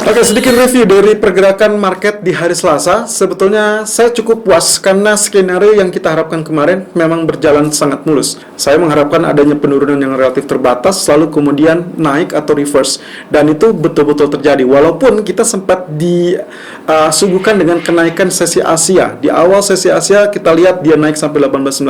Oke, sedikit review dari pergerakan market di hari Selasa. Sebetulnya saya cukup puas karena skenario yang kita harapkan kemarin memang berjalan sangat mulus. Saya mengharapkan adanya penurunan yang relatif terbatas, lalu kemudian naik atau reverse. Dan itu betul-betul terjadi. Walaupun kita sempat disuguhkan dengan kenaikan sesi Asia. Di awal sesi Asia kita lihat dia naik sampai 18-19,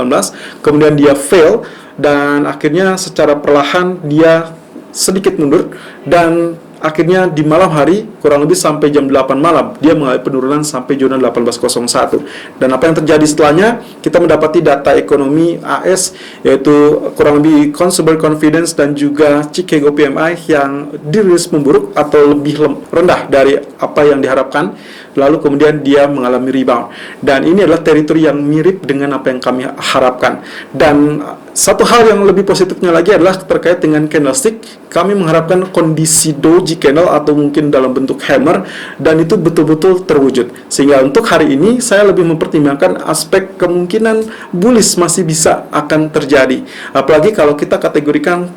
kemudian dia fail, dan akhirnya secara perlahan dia sedikit mundur, dan akhirnya di malam hari, kurang lebih sampai jam 8 malam, dia mengalami penurunan sampai zona 1801. Dan apa yang terjadi setelahnya, kita mendapati data ekonomi AS, yaitu kurang lebih Consumer Confidence dan juga Chicago PMI yang dirilis memburuk atau lebih rendah dari apa yang diharapkan. Lalu kemudian dia mengalami rebound. Dan ini adalah teritori yang mirip dengan apa yang kami harapkan. Dan satu hal yang lebih positifnya lagi adalah terkait dengan candlestick. Kami mengharapkan kondisi doji candle atau mungkin dalam bentuk hammer, dan itu betul-betul terwujud. Sehingga untuk hari ini saya lebih mempertimbangkan aspek kemungkinan bullish masih bisa akan terjadi. Apalagi kalau kita kategorikan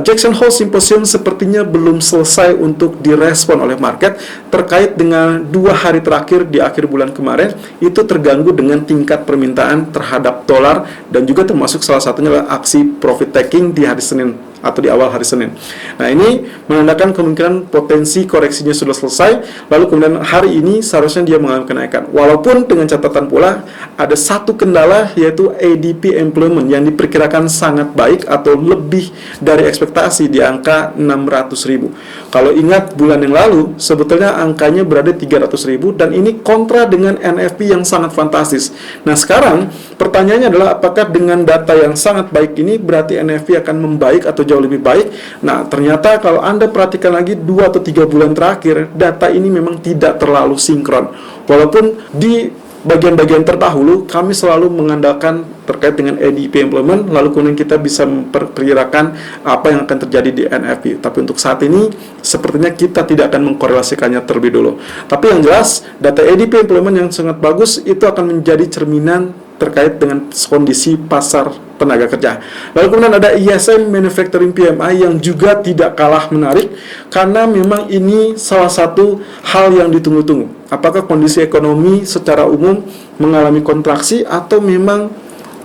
Jackson Hole Symposium sepertinya belum selesai untuk direspon oleh market terkait dengan 2 hari terakhir di akhir bulan kemarin. Itu terganggu dengan tingkat permintaan terhadap dolar, dan juga termasuk salah satunya adalah aksi profit taking di hari Senin atau di awal hari Senin. Nah, ini menandakan kemungkinan potensi koreksinya sudah selesai, lalu kemudian hari ini seharusnya dia mengalami kenaikan. Walaupun dengan catatan pula ada satu kendala, yaitu ADP employment yang diperkirakan sangat baik atau lebih dari ekspektasi di angka 600.000. Kalau ingat bulan yang lalu sebetulnya angkanya berada 300.000, dan ini kontra dengan NFP yang sangat fantastis. Nah, sekarang pertanyaannya adalah apakah dengan data yang sangat baik ini berarti NFP akan membaik atau jauh lebih baik? Nah, ternyata kalau Anda perhatikan lagi 2 atau 3 bulan terakhir, data ini memang tidak terlalu sinkron. Walaupun di bagian-bagian terdahulu kami selalu mengandalkan terkait dengan ADP employment, lalu kemudian kita bisa memperkirakan apa yang akan terjadi di NFP. Tapi untuk saat ini sepertinya kita tidak akan mengkorelasikannya terlebih dulu. Tapi yang jelas data ADP employment yang sangat bagus itu akan menjadi cerminan terkait dengan kondisi pasar tenaga kerja. Lalu kemudian ada ISM Manufacturing PMI yang juga tidak kalah menarik, karena memang ini salah satu hal yang ditunggu-tunggu. Apakah kondisi ekonomi secara umum mengalami kontraksi atau memang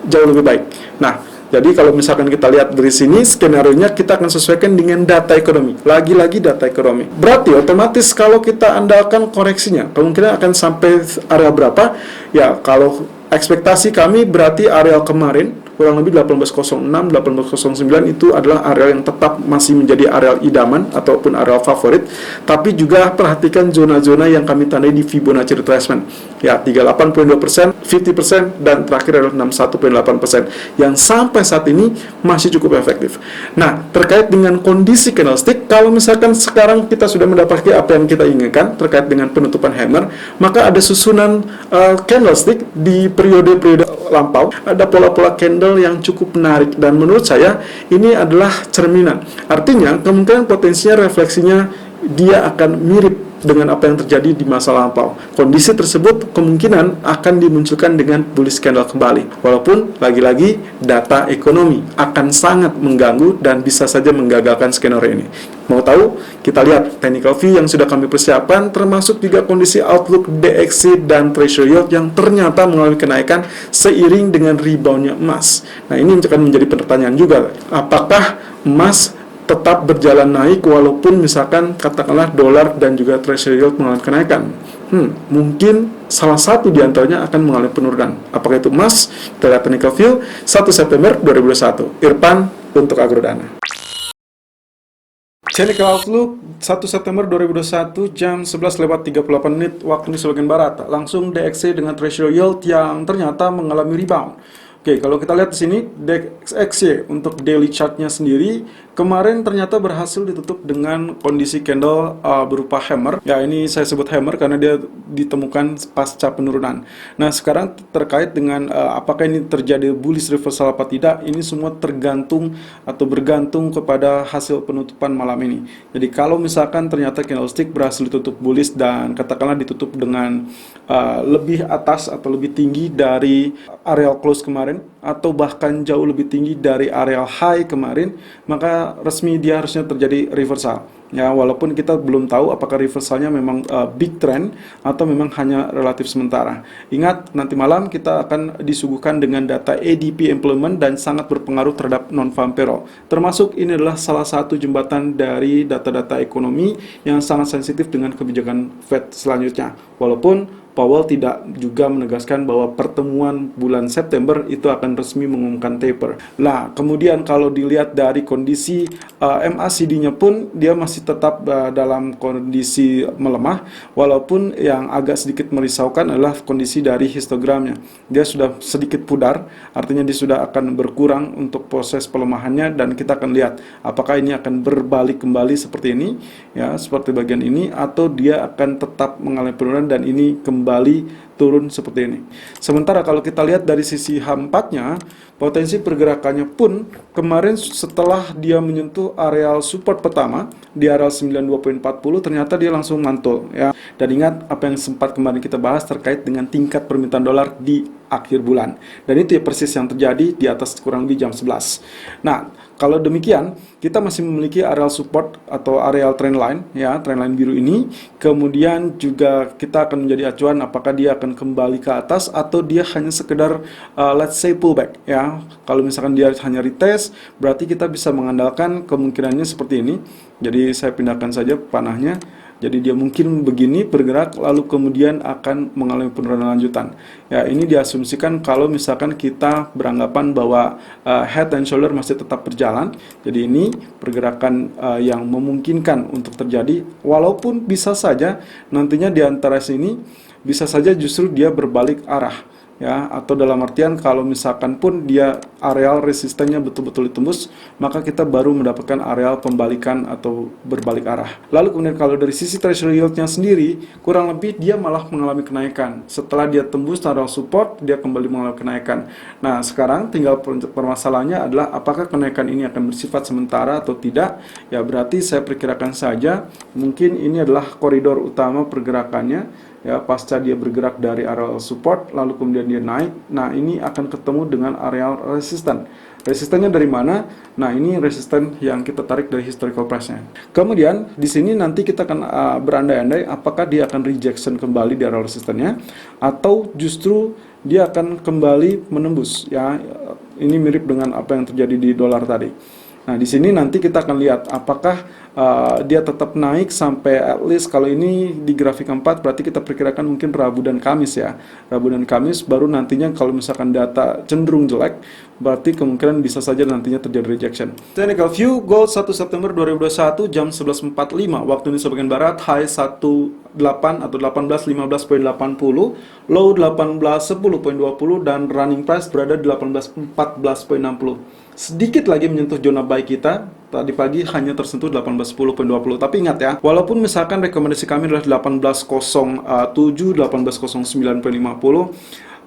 jauh lebih baik? Nah, jadi kalau misalkan kita lihat dari sini, skenario-nya kita akan sesuaikan dengan data ekonomi. Lagi-lagi data ekonomi. Berarti otomatis kalau kita andalkan koreksinya, kemungkinan akan sampai area berapa? Ya, kalau ekspektasi kami berarti area kemarin kurang lebih 1806, 1809 itu adalah area yang tetap masih menjadi area idaman ataupun area favorit. Tapi juga perhatikan zona-zona yang kami tandai di Fibonacci retracement. Ya, 38.2%, 50%, dan terakhir adalah 61.8% yang sampai saat ini masih cukup efektif. Nah, terkait dengan kondisi candlestick, kalau misalkan sekarang kita sudah mendapatkan apa yang kita inginkan terkait dengan penutupan hammer, maka ada susunan candlestick di periode-periode lampau, ada pola-pola candle yang cukup menarik, dan menurut saya ini adalah cerminan. Artinya kemungkinan potensinya refleksinya dia akan mirip dengan apa yang terjadi di masa lampau. Kondisi tersebut kemungkinan akan dimunculkan dengan bullish candle kembali. Walaupun lagi-lagi data ekonomi akan sangat mengganggu dan bisa saja menggagalkan skenario ini. Mau tahu? Kita lihat technical view yang sudah kami persiapkan, termasuk juga kondisi outlook DXY dan treasury yield yang ternyata mengalami kenaikan seiring dengan reboundnya emas. Nah, ini akan menjadi pertanyaan juga. Apakah emas tetap berjalan naik walaupun misalkan katakanlah dolar dan juga treasury yield mengalami kenaikan? Mungkin salah satu di antaranya akan mengalami penurunan. Apakah itu emas? Kita lihat technical view 1 September 2021. Irfan untuk Agrodana. Technical outlook 1 September 2021 jam 11:38 waktu Indonesia bagian barat. Langsung DXY dengan treasury yield yang ternyata mengalami rebound. Oke, kalau kita lihat di sini DXY untuk daily chartnya sendiri kemarin ternyata berhasil ditutup dengan kondisi candle berupa hammer. Ya, ini saya sebut hammer karena dia ditemukan pasca penurunan. Nah, sekarang terkait dengan apakah ini terjadi bullish reversal apa tidak, ini semua tergantung atau bergantung kepada hasil penutupan malam ini. Jadi kalau misalkan ternyata candlestick berhasil ditutup bullish dan katakanlah ditutup dengan lebih atas atau lebih tinggi dari area close kemarin, atau bahkan jauh lebih tinggi dari area high kemarin, maka resmi dia harusnya terjadi reversal. Ya, walaupun kita belum tahu apakah reversalnya memang big trend atau memang hanya relatif sementara. Ingat, nanti malam kita akan disuguhkan dengan data ADP employment dan sangat berpengaruh terhadap non-farm payroll. Termasuk ini adalah salah satu jembatan dari data-data ekonomi yang sangat sensitif dengan kebijakan Fed selanjutnya. Walaupun Powell tidak juga menegaskan bahwa pertemuan bulan September itu akan resmi mengumumkan taper. Nah, kemudian kalau dilihat dari kondisi MACD-nya pun dia masih tetap dalam kondisi melemah, walaupun yang agak sedikit merisaukan adalah kondisi dari histogramnya. Dia sudah sedikit pudar, artinya dia sudah akan berkurang untuk proses pelemahannya, dan kita akan lihat apakah ini akan berbalik kembali seperti ini, ya, seperti bagian ini, atau dia akan tetap mengalami penurunan dan ini kembali turun seperti ini. Sementara kalau kita lihat dari sisi H4-nya, potensi pergerakannya pun kemarin setelah dia menyentuh areal support pertama di areal 92.40, ternyata dia langsung mantul, ya. Dan ingat apa yang sempat kemarin kita bahas terkait dengan tingkat permintaan dolar di akhir bulan. Dan itu ya persis yang terjadi di atas kurang lebih jam 11. Nah, kalau demikian, kita masih memiliki areal support atau areal trendline, ya, trendline biru ini. Kemudian juga kita akan menjadi acuan apakah dia akan kembali ke atas atau dia hanya sekedar let's say pullback, ya. Kalau misalkan dia hanya retest, berarti kita bisa mengandalkan kemungkinannya seperti ini. Jadi saya pindahkan saja panahnya. Jadi dia mungkin begini bergerak lalu kemudian akan mengalami penurunan lanjutan. Ya, ini diasumsikan kalau misalkan kita beranggapan bahwa head and shoulder masih tetap berjalan. Jadi ini pergerakan yang memungkinkan untuk terjadi, walaupun bisa saja nantinya di antara sini bisa saja justru dia berbalik arah. Ya, atau dalam artian kalau misalkan pun dia areal resistennya betul-betul ditembus, maka kita baru mendapatkan areal pembalikan atau berbalik arah. Lalu kemudian kalau dari sisi treasury yield-nya sendiri, kurang lebih dia malah mengalami kenaikan. Setelah dia tembus areal support, dia kembali mengalami kenaikan. Nah, sekarang tinggal permasalahannya adalah apakah kenaikan ini akan bersifat sementara atau tidak. Ya, berarti saya perkirakan saja mungkin ini adalah koridor utama pergerakannya. Ya, pasca dia bergerak dari areal support lalu kemudian dia naik. Nah, ini akan ketemu dengan areal resisten. Resistennya dari mana? Nah, ini resisten yang kita tarik dari historical price-nya. Kemudian di sini nanti kita akan berandai-andai apakah dia akan rejection kembali di areal resistennya atau justru dia akan kembali menembus, ya. Ini mirip dengan apa yang terjadi di dolar tadi. Nah, di sini nanti kita akan lihat apakah dia tetap naik sampai at least kalau ini di grafik 4 berarti kita perkirakan mungkin Rabu dan Kamis, ya. Rabu dan Kamis baru nantinya kalau misalkan data cenderung jelek berarti kemungkinan bisa saja nantinya terjadi rejection. Technical view gold 1 September 2021 jam 11.45 waktu Indonesia bagian barat, high 18 atau 1815.80, low 1810.20 dan running price berada di 1814.60. Sedikit lagi menyentuh zona buy kita. Tadi pagi hanya tersentuh 1810.20. Tapi ingat ya, walaupun misalkan rekomendasi kami adalah 1807, 1809.50,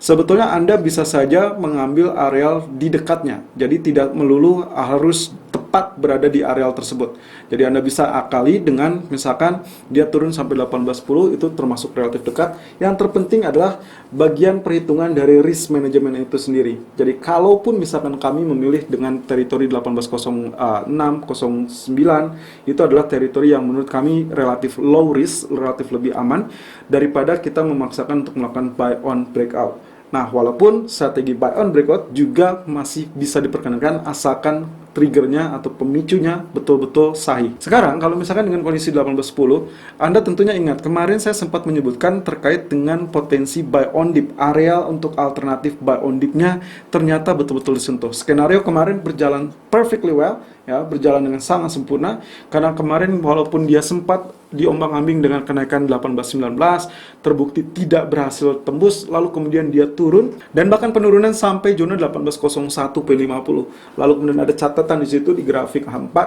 sebetulnya Anda bisa saja mengambil areal di dekatnya. Jadi tidak melulu harus tepat berada di areal tersebut. Jadi Anda bisa akali dengan misalkan dia turun sampai 1810, itu termasuk relatif dekat. Yang terpenting adalah bagian perhitungan dari risk management itu sendiri. Jadi kalaupun misalkan kami memilih dengan teritori 1806, 09, itu adalah teritori yang menurut kami relatif low risk, relatif lebih aman daripada kita memaksakan untuk melakukan buy on breakout. Nah, walaupun strategi buy on breakout juga masih bisa diperkenankan asalkan triggernya atau pemicunya betul-betul sahih. Sekarang kalau misalkan dengan kondisi 1810, Anda tentunya ingat kemarin saya sempat menyebutkan terkait dengan potensi buy on dip. Areal untuk alternatif buy on dip-nya ternyata betul-betul disentuh. Skenario kemarin berjalan perfectly well, ya, berjalan dengan sangat sempurna karena kemarin walaupun dia sempat diombang-ambing dengan kenaikan 18-19, terbukti tidak berhasil tembus, lalu kemudian dia turun dan bahkan penurunan sampai zona 1801.50. Lalu kemudian ada catatan di situ di grafik H4,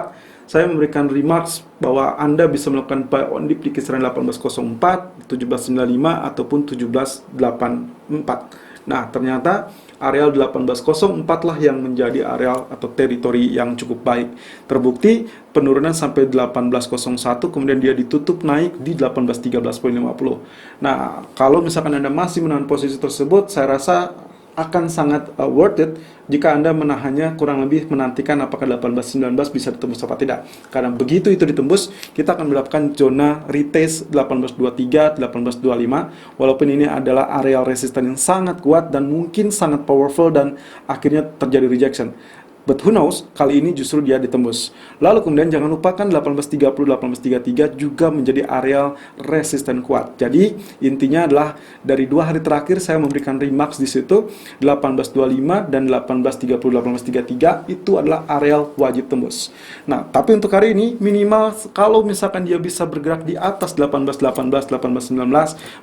saya memberikan remarks bahwa Anda bisa melakukan buy on dip di kisaran 1804, 1795 ataupun 1784. Nah, ternyata areal 1804 lah yang menjadi areal atau teritori yang cukup baik. Terbukti penurunan sampai 1801, kemudian dia ditutup naik di 1813.50. Nah, kalau misalkan Anda masih menahan posisi tersebut, saya rasa akan sangat worth it jika Anda menahannya, kurang lebih menantikan apakah 18.19 bisa ditembus apa tidak. Karena begitu itu ditembus, kita akan mendapatkan zona retest 18.23, 18.25, walaupun ini adalah area resisten yang sangat kuat dan mungkin sangat powerful dan akhirnya terjadi rejection. But who knows, kali ini justru dia ditembus. Lalu kemudian jangan lupakan 18.30, 18.33 juga menjadi area resisten kuat. Jadi intinya adalah dari 2 hari terakhir saya memberikan remarks di situ 18.25 dan 18.30, 18.33 itu adalah area wajib tembus. Nah, tapi untuk hari ini minimal kalau misalkan dia bisa bergerak di atas 18.18, 18.19,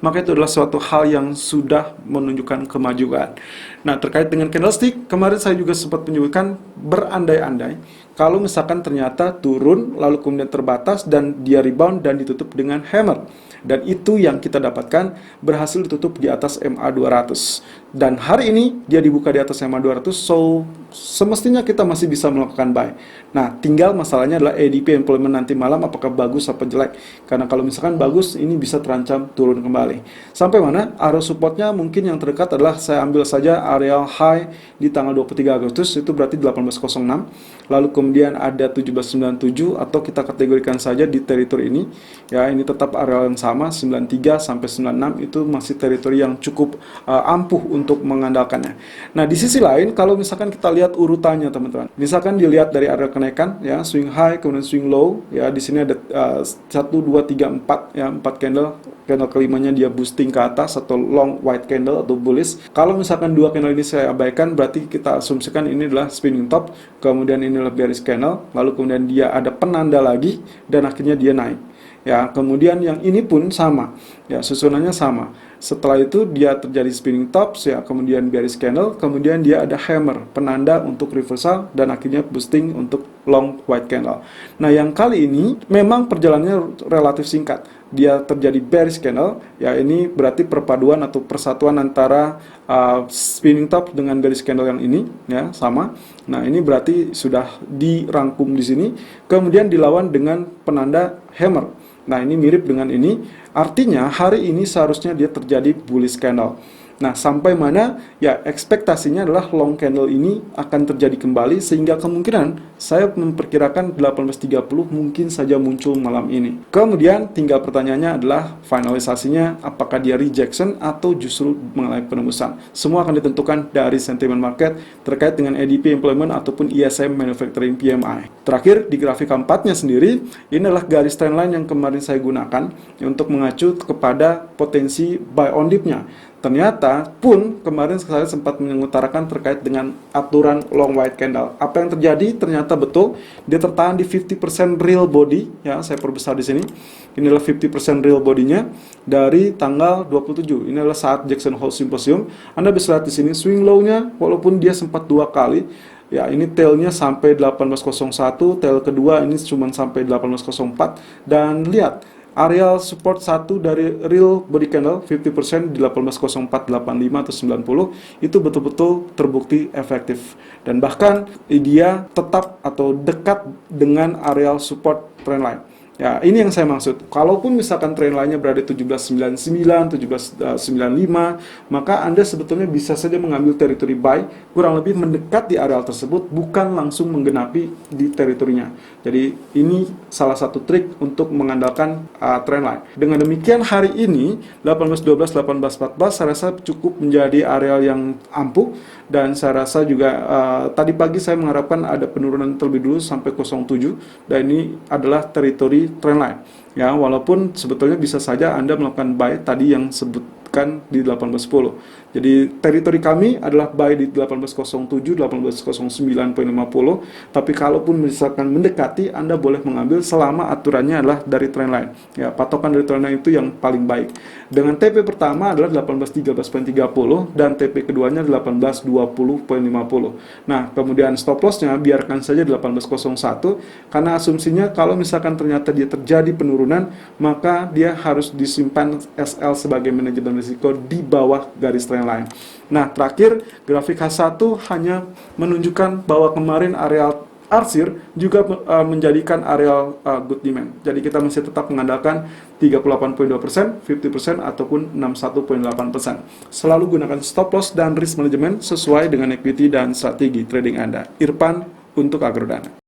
maka itu adalah suatu hal yang sudah menunjukkan kemajuan. Nah, terkait dengan candlestick, kemarin saya juga sempat menyebutkan berandai-andai kalau misalkan ternyata turun lalu kemudian terbatas dan dia rebound dan ditutup dengan hammer, dan itu yang kita dapatkan berhasil ditutup di atas MA200 dan hari ini dia dibuka di atas MA200, so semestinya kita masih bisa melakukan buy. Nah, tinggal masalahnya adalah ADP employment nanti malam apakah bagus atau jelek, karena kalau misalkan bagus ini bisa terancam turun kembali. Sampai mana? Area supportnya mungkin yang terdekat adalah saya ambil saja area high di tanggal 23 Agustus itu berarti 18.06, lalu kemudian ada 17.97 atau kita kategorikan saja di teritori ini ya, ini tetap area yang sama 93 sampai 96 itu masih teritori yang cukup ampuh untuk mengandalkannya. Nah, di sisi lain kalau misalkan kita lihat urutannya teman-teman, misalkan dilihat dari area kenaikan ya, swing high kemudian swing low ya, di sini ada 1 2 3 4 ya, 4 candle kelimanya dia boosting ke atas atau long white candle atau bullish. Kalau misalkan 2 candle ini saya abaikan, berarti kita asumsikan ini adalah spinning top, kemudian ini adalah bearish candle, lalu kemudian dia ada penanda lagi dan akhirnya dia naik ya. Kemudian yang ini pun sama ya, susunannya sama. Setelah itu dia terjadi spinning tops ya, kemudian bearish candle, kemudian dia ada hammer, penanda untuk reversal dan akhirnya boosting untuk long white candle. Nah, yang kali ini memang perjalanannya relatif singkat. Dia terjadi bearish candle ya, ini berarti perpaduan atau persatuan antara spinning top dengan bearish candle yang ini ya, sama. Nah, ini berarti sudah dirangkum di sini, kemudian dilawan dengan penanda hammer. Nah, ini mirip dengan ini, artinya hari ini seharusnya dia terjadi bullish candle. Nah, sampai mana? Ya, ekspektasinya adalah long candle ini akan terjadi kembali, sehingga kemungkinan saya memperkirakan 18.30 mungkin saja muncul malam ini. Kemudian tinggal pertanyaannya adalah finalisasinya, apakah dia rejection atau justru mengalami penembusan. Semua akan ditentukan dari sentimen market terkait dengan ADP employment ataupun ISM manufacturing PMI. Terakhir, di grafik keempatnya sendiri, ini adalah garis trendline yang kemarin saya gunakan untuk mengacu kepada potensi buy on dip-nya. Ternyata pun kemarin saya sempat mengutarakan terkait dengan aturan long white candle. Apa yang terjadi? Ternyata betul dia tertahan di 50% real body ya, saya perbesar di sini. Inilah 50% real bodinya dari tanggal 27. Ini adalah saat Jackson Hole Symposium. Anda bisa lihat di sini swing low-nya walaupun dia sempat 2 kali. Ya, ini tail-nya sampai 18.01, tail kedua ini cuma sampai 18.04 dan lihat area support 1 dari real body candle 50% di 18.0485 atau 90 itu betul-betul terbukti efektif, dan bahkan dia tetap atau dekat dengan area support trendline. Ya, ini yang saya maksud. Kalaupun misalkan trend lainnya berada 17.99, 17.95, maka Anda sebetulnya bisa saja mengambil teritori buy, kurang lebih mendekat di area tersebut, bukan langsung menggenapi di teritorinya. Jadi ini salah satu trik untuk mengandalkan trend line. Dengan demikian hari ini 18.12, 18.14 saya rasa cukup menjadi area yang ampuh, dan saya rasa juga tadi pagi saya mengharapkan ada penurunan terlebih dulu sampai 07, dan ini adalah teritori trendline ya, walaupun sebetulnya bisa saja Anda melakukan buy tadi yang sebutkan di 18.10. Jadi teritori kami adalah buy di 18.07, 18.09.50, tapi kalaupun misalkan mendekati, Anda boleh mengambil selama aturannya adalah dari trendline ya, patokan dari trendline itu yang paling baik. Dengan TP pertama adalah 18.13.30 dan TP keduanya 18.20.50. Nah, kemudian stop lossnya biarkan saja 18.01, karena asumsinya kalau misalkan ternyata dia terjadi penurunan, maka dia harus disimpan SL sebagai manajemen risiko di bawah garis trend lain. Nah, terakhir grafik H1 hanya menunjukkan bahwa kemarin area arsir juga menjadikan area good demand. Jadi kita masih tetap mengandalkan 38.2%, 50% ataupun 61.8%. Selalu gunakan stop loss dan risk management sesuai dengan equity dan strategi trading Anda. Irfan untuk Agrodana.